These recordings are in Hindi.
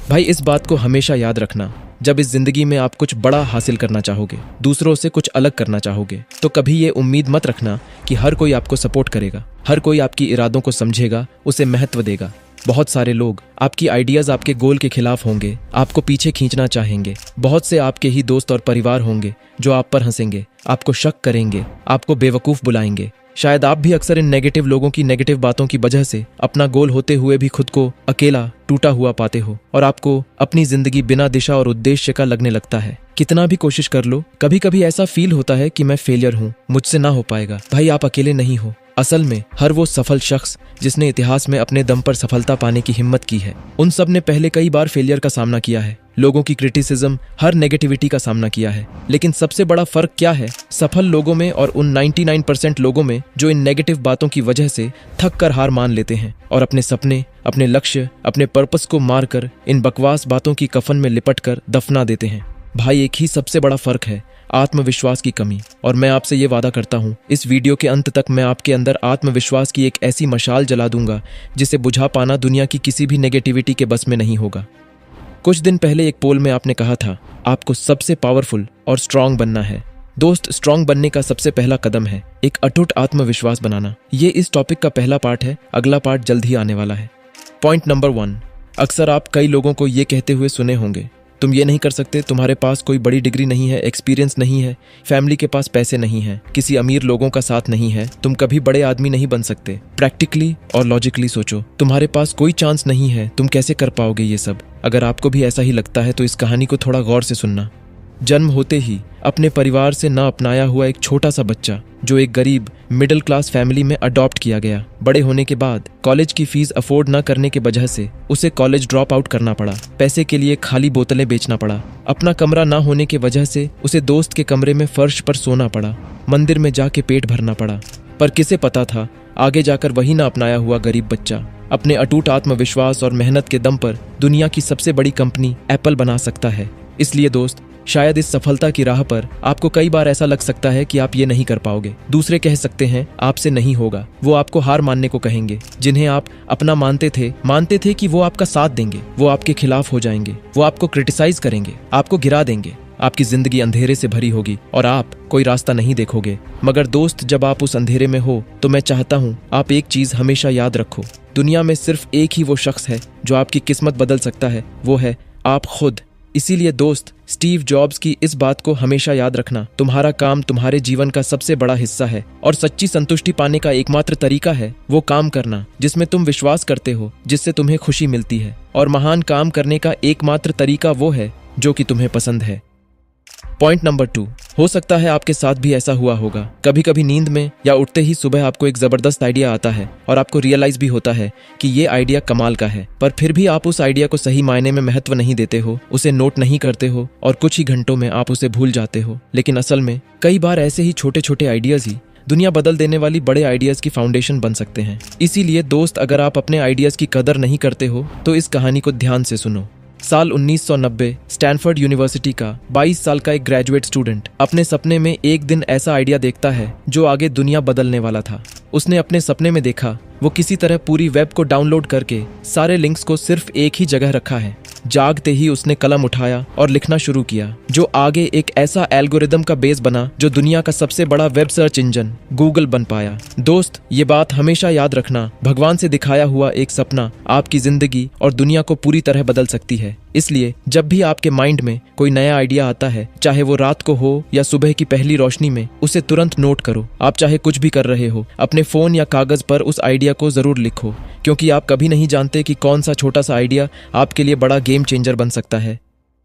भाई इस बात को हमेशा याद रखना, जब इस जिंदगी में आप कुछ बड़ा हासिल करना चाहोगे, दूसरों से कुछ अलग करना चाहोगे, तो कभी ये उम्मीद मत रखना कि हर कोई आपको सपोर्ट करेगा, हर कोई आपकी इरादों को समझेगा, उसे महत्व देगा। बहुत सारे लोग आपकी आइडियाज आपके गोल के खिलाफ होंगे, आपको पीछे खींचना चाहेंगे। बहुत से आपके ही दोस्त और परिवार होंगे जो आप पर हंसेंगे, आपको शक करेंगे, आपको बेवकूफ़ बुलाएंगे। शायद आप भी अक्सर इन नेगेटिव लोगों की नेगेटिव बातों की वजह से अपना गोल होते हुए भी खुद को अकेला टूटा हुआ पाते हो और आपको अपनी जिंदगी बिना दिशा और उद्देश्य का लगने लगता है। कितना भी कोशिश कर लो, कभी कभी ऐसा फील होता है कि मैं फेलियर हूँ, मुझसे ना हो पाएगा। भाई आप अकेले नहीं हो। असल में हर वो सफल शख्स जिसने इतिहास में अपने दम पर सफलता पाने की हिम्मत की है, उन सब ने पहले कई बार फेलियर का सामना किया है, लोगों की क्रिटिसिज्म, हर नेगेटिविटी का सामना किया है। लेकिन सबसे बड़ा फर्क क्या है सफल लोगों में और उन 99% लोगों में जो इन नेगेटिव बातों की वजह से थक कर हार मान लेते हैं और अपने सपने, अपने लक्ष्य, अपने पर्पस को मारकर इन बकवास बातों की कफन में लिपट कर दफना देते हैं। भाई एक ही सबसे बड़ा फर्क है, आत्मविश्वास की कमी। और मैं आपसे ये वादा करता हूँ, इस वीडियो के अंत तक मैं आपके अंदर आत्मविश्वास की एक ऐसी मशाल जला दूंगा जिसे बुझा पाना दुनिया की किसी भी नेगेटिविटी के बस में नहीं होगा। कुछ दिन पहले एक पोल में आपने कहा था आपको सबसे पावरफुल और स्ट्रांग बनना है। दोस्त, स्ट्रांग बनने का सबसे पहला कदम है एक अटूट आत्मविश्वास बनाना। ये इस टॉपिक का पहला पार्ट है, अगला पार्ट जल्द ही आने वाला है। पॉइंट नंबर 1, अक्सर आप कई लोगों को ये कहते हुए सुने होंगे, तुम ये नहीं कर सकते, तुम्हारे पास कोई बड़ी डिग्री नहीं है, एक्सपीरियंस नहीं है, फैमिली के पास पैसे नहीं है, किसी अमीर लोगों का साथ नहीं है, तुम कभी बड़े आदमी नहीं बन सकते। प्रैक्टिकली और लॉजिकली सोचो, तुम्हारे पास कोई चांस नहीं है, तुम कैसे कर पाओगे ये सब। अगर आपको भी ऐसा ही लगता है तो इस कहानी को थोड़ा गौर से सुनना। जन्म होते ही अपने परिवार से ना अपनाया हुआ एक छोटा सा बच्चा जो एक गरीब मिडिल क्लास फैमिली में अडॉप्ट किया गया, बड़े होने के बाद कॉलेज की फीस अफोर्ड ना करने की वजह से उसे कॉलेज ड्रॉप आउट करना पड़ा, पैसे के लिए खाली बोतलें बेचना पड़ा, अपना कमरा ना होने की वजह से उसे दोस्त के कमरे में फर्श पर सोना पड़ा, मंदिर में जाके पेट भरना पड़ा। पर किसे पता था आगे जाकर वही ना अपनाया हुआ गरीब बच्चा अपने अटूट आत्मविश्वास और मेहनत के दम पर दुनिया की सबसे बड़ी कंपनी एप्पल बना सकता है। इसलिए दोस्त, शायद इस सफलता की राह पर आपको कई बार ऐसा लग सकता है कि आप ये नहीं कर पाओगे। दूसरे कह सकते हैं आपसे नहीं होगा, वो आपको हार मानने को कहेंगे। जिन्हें आप अपना मानते थे कि वो आपका साथ देंगे, वो आपके खिलाफ हो जाएंगे, वो आपको क्रिटिसाइज करेंगे, आपको गिरा देंगे। आपकी जिंदगी अंधेरे से भरी होगी और आप कोई रास्ता नहीं देखोगे। मगर दोस्त, जब आप उस अंधेरे में हो तो मैं चाहता हूँ आप एक चीज हमेशा याद रखो, दुनिया में सिर्फ एक ही वो शख्स है जो आपकी किस्मत बदल सकता है, वो है आप खुद। इसीलिए दोस्त, स्टीव जॉब्स की इस बात को हमेशा याद रखना, तुम्हारा काम तुम्हारे जीवन का सबसे बड़ा हिस्सा है और सच्ची संतुष्टि पाने का एकमात्र तरीका है वो काम करना जिसमें तुम विश्वास करते हो, जिससे तुम्हें खुशी मिलती है। और महान काम करने का एकमात्र तरीका वो है जो कि तुम्हें पसंद है। पॉइंट नंबर 2, हो सकता है आपके साथ भी ऐसा हुआ होगा। कभी कभी नींद में या उठते ही सुबह आपको एक जबरदस्त आइडिया आता है और आपको रियलाइज भी होता है कि ये आइडिया कमाल का है, पर फिर भी आप उस आइडिया को सही मायने में महत्व नहीं देते हो, उसे नोट नहीं करते हो और कुछ ही घंटों में आप उसे भूल जाते हो। लेकिन असल में कई बार ऐसे ही छोटे छोटे आइडियाज ही दुनिया बदल देने वाली बड़े आइडियाज की फाउंडेशन बन सकते हैं। इसीलिए दोस्त, अगर आप अपने आइडियाज की कदर नहीं करते हो तो इस कहानी को ध्यान से सुनो। साल 1990 स्टैनफोर्ड यूनिवर्सिटी का 22 साल का एक ग्रेजुएट स्टूडेंट अपने सपने में एक दिन ऐसा आइडिया देखता है जो आगे दुनिया बदलने वाला था। उसने अपने सपने में देखा वो किसी तरह पूरी वेब को डाउनलोड करके सारे लिंक्स को सिर्फ एक ही जगह रखा है। जागते ही उसने कलम उठाया और लिखना शुरू किया, जो आगे एक ऐसा एल्गोरिदम का बेस बना जो दुनिया का सबसे बड़ा वेब सर्च इंजन गूगल बन पाया। दोस्त, ये बात हमेशा याद रखना, भगवान से दिखाया हुआ एक सपना आपकी जिंदगी और दुनिया को पूरी तरह बदल सकती है। इसलिए जब भी आपके माइंड में कोई नया आइडिया आता है, चाहे वो रात को हो या सुबह की पहली रोशनी में, उसे तुरंत नोट करो। आप चाहे कुछ भी कर रहे हो, अपने फोन या कागज पर उस आइडिया को जरूर लिखो, क्योंकि आप कभी नहीं जानते कि कौन सा छोटा सा आइडिया आपके लिए बड़ा गेम चेंजर बन सकता है।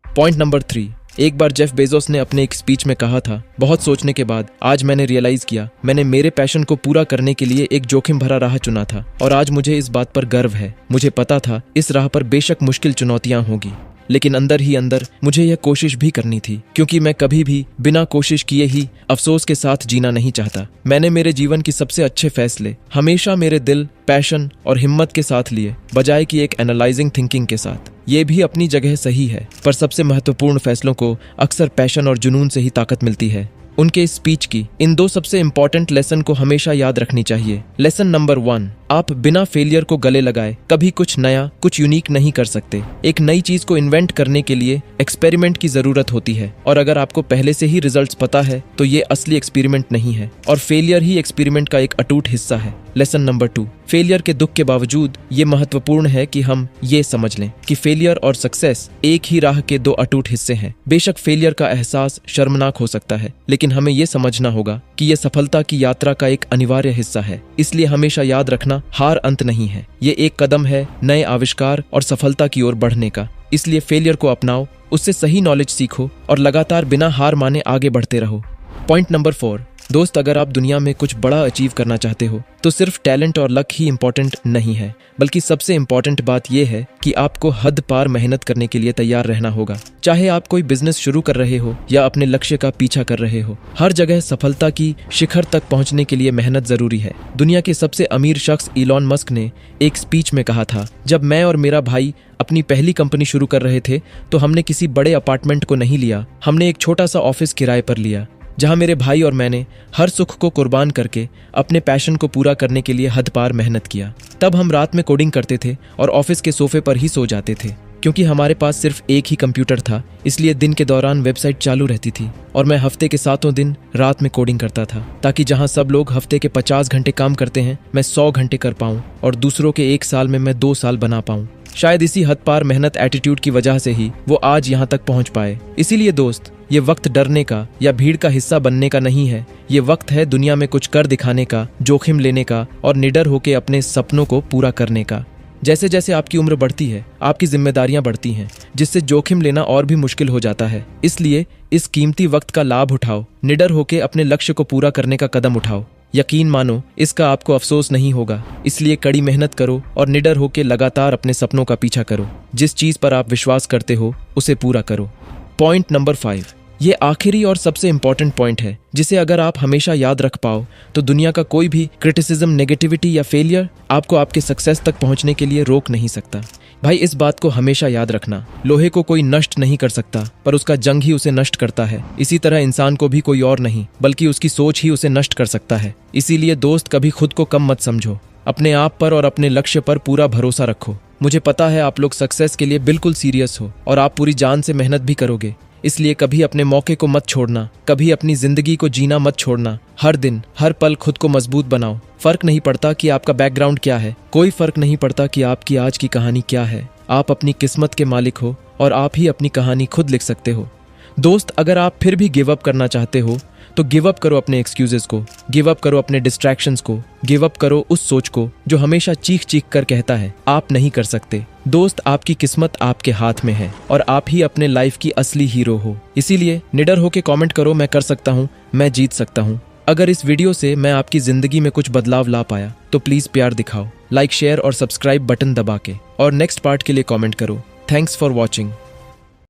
पॉइंट नंबर 3, एक बार जेफ बेजोस ने अपने एक स्पीच में कहा था, बहुत सोचने के बाद आज मैंने रियलाइज किया, मैंने मेरे पैशन को पूरा करने के लिए एक जोखिम भरा राह चुना था और आज मुझे इस बात पर गर्व है। मुझे पता था इस राह पर बेशक मुश्किल चुनौतियां होगी, लेकिन अंदर ही अंदर मुझे यह कोशिश भी करनी थी, क्योंकि मैं कभी भी बिना कोशिश किए ही अफसोस के साथ जीना नहीं चाहता। मैंने मेरे जीवन की सबसे अच्छे फैसले हमेशा मेरे दिल, पैशन और हिम्मत के साथ लिए, बजाय कि एक एनालाइजिंग थिंकिंग के साथ। ये भी अपनी जगह सही है, पर सबसे महत्वपूर्ण फैसलों को अक्सर पैशन और जुनून से ही ताकत मिलती है। उनके स्पीच की। इन 2 सबसे इंपॉर्टेंट लेसन को हमेशा याद रखनी चाहिए। लेसन नंबर 1, आप बिना फेलियर को गले लगाए कभी कुछ नया, कुछ यूनिक नहीं कर सकते। एक नई चीज को इन्वेंट करने के लिए एक्सपेरिमेंट की जरूरत होती है, और अगर आपको पहले से ही रिजल्ट्स पता है तो ये असली एक्सपेरिमेंट नहीं है, और फेलियर ही एक्सपेरिमेंट का एक अटूट हिस्सा है। लेसन नंबर 2, फेलियर के दुख के बावजूद ये महत्वपूर्ण है कि हम ये समझ लें कि फेलियर और सक्सेस एक ही राह के 2 अटूट हिस्से हैं। बेशक फेलियर का एहसास शर्मनाक हो सकता है, लेकिन हमें ये समझना होगा कि ये सफलता की यात्रा का एक अनिवार्य हिस्सा है। इसलिए हमेशा याद रखना, हार अंत नहीं है, ये एक कदम है नए आविष्कार और सफलता की ओर बढ़ने का। इसलिए फेलियर को अपनाओ, उससे सही नॉलेज सीखो और लगातार बिना हार माने आगे बढ़ते रहो। पॉइंट नंबर 4, दोस्त, अगर आप दुनिया में कुछ बड़ा अचीव करना चाहते हो तो सिर्फ टैलेंट और लक ही इंपॉर्टेंट नहीं है, बल्कि सबसे इंपॉर्टेंट बात यह है कि आपको हद पार मेहनत करने के लिए तैयार रहना होगा। चाहे आप कोई बिजनेस शुरू कर रहे हो या अपने लक्ष्य का पीछा कर रहे हो, हर जगह सफलता की शिखर तक पहुंचने के लिए मेहनत जरूरी है। दुनिया के सबसे अमीर शख्स इलॉन मस्क ने एक स्पीच में कहा था, जब मैं और मेरा भाई अपनी पहली कंपनी शुरू कर रहे थे तो हमने किसी बड़े अपार्टमेंट को नहीं लिया, हमने एक छोटा सा ऑफिस किराए पर लिया, जहां मेरे भाई और मैंने हर सुख को कुर्बान करके अपने पैशन को पूरा करने के लिए हद पार मेहनत किया। तब हम रात में कोडिंग करते थे और ऑफिस के सोफे पर ही सो जाते थे। क्योंकि हमारे पास सिर्फ एक ही कंप्यूटर था, इसलिए दिन के दौरान वेबसाइट चालू रहती थी और मैं हफ्ते के 7 दिन रात में कोडिंग करता था, ताकि जहां सब लोग हफ्ते के 50 घंटे काम करते हैं, मैं 100 घंटे कर पाऊं और दूसरों के 1 साल में मैं 2 साल बना पाऊं। शायद इसी हद पार मेहनत एटीट्यूड की वजह से ही वो आज यहाँ तक पहुँच पाए। इसीलिए दोस्त, ये वक्त डरने का या भीड़ का हिस्सा बनने का नहीं है, ये वक्त है दुनिया में कुछ कर दिखाने का, जोखिम लेने का और निडर होकर अपने सपनों को पूरा करने का। जैसे जैसे आपकी उम्र बढ़ती है, आपकी जिम्मेदारियां बढ़ती हैं, जिससे जोखिम लेना और भी मुश्किल हो जाता है। इसलिए इस कीमती वक्त का लाभ उठाओ, निडर होकर अपने लक्ष्य को पूरा करने का कदम उठाओ। यकीन मानो, इसका आपको अफसोस नहीं होगा। इसलिए कड़ी मेहनत करो और निडर होकर लगातार अपने सपनों का पीछा करो। जिस चीज पर आप विश्वास करते हो उसे पूरा करो। पॉइंट नंबर 5, ये आखिरी और सबसे इंपॉर्टेंट पॉइंट है, जिसे अगर आप हमेशा याद रख पाओ तो दुनिया का कोई भी क्रिटिसिज्म, नेगेटिविटी या फेलियर आपको आपके सक्सेस तक पहुंचने के लिए रोक नहीं सकता। भाई, इस बात को हमेशा याद रखना, लोहे को कोई नष्ट नहीं कर सकता, पर उसका जंग ही उसे नष्ट करता है। इसी तरह इंसान को भी कोई और नहीं, बल्कि उसकी सोच ही उसे नष्ट कर सकता है। इसीलिए दोस्त, कभी खुद को कम मत समझो, अपने आप पर और अपने लक्ष्य पर पूरा भरोसा रखो। मुझे पता है आप लोग सक्सेस के लिए बिल्कुल सीरियस हो और आप पूरी जान से मेहनत भी करोगे। इसलिए कभी अपने मौके को मत छोड़ना, कभी अपनी जिंदगी को जीना मत छोड़ना। हर दिन, हर पल खुद को मजबूत बनाओ। फर्क नहीं पड़ता कि आपका बैकग्राउंड क्या है, कोई फर्क नहीं पड़ता कि आपकी आज की कहानी क्या है। आप अपनी किस्मत के मालिक हो और आप ही अपनी कहानी खुद लिख सकते हो। दोस्त, अगर आप फिर भी गिव अप करना चाहते हो तो गिव अप करो अपने एक्सक्यूजेस को, गिव अप करो अपने डिस्ट्रैक्शंस को, गिव अप करो उस सोच को जो हमेशा चीख चीख कर कहता है आप नहीं कर सकते। दोस्त, आपकी किस्मत आपके हाथ में है और आप ही अपने लाइफ की असली हीरो हो। इसीलिए निडर होकर कमेंट करो, मैं कर सकता हूँ, मैं जीत सकता हूँ। अगर इस वीडियो से मैं आपकी जिंदगी में कुछ बदलाव ला पाया तो प्लीज प्यार दिखाओ, लाइक, शेयर और सब्सक्राइब बटन दबा के, और नेक्स्ट पार्ट के लिए कमेंट करो। Thanks for watching.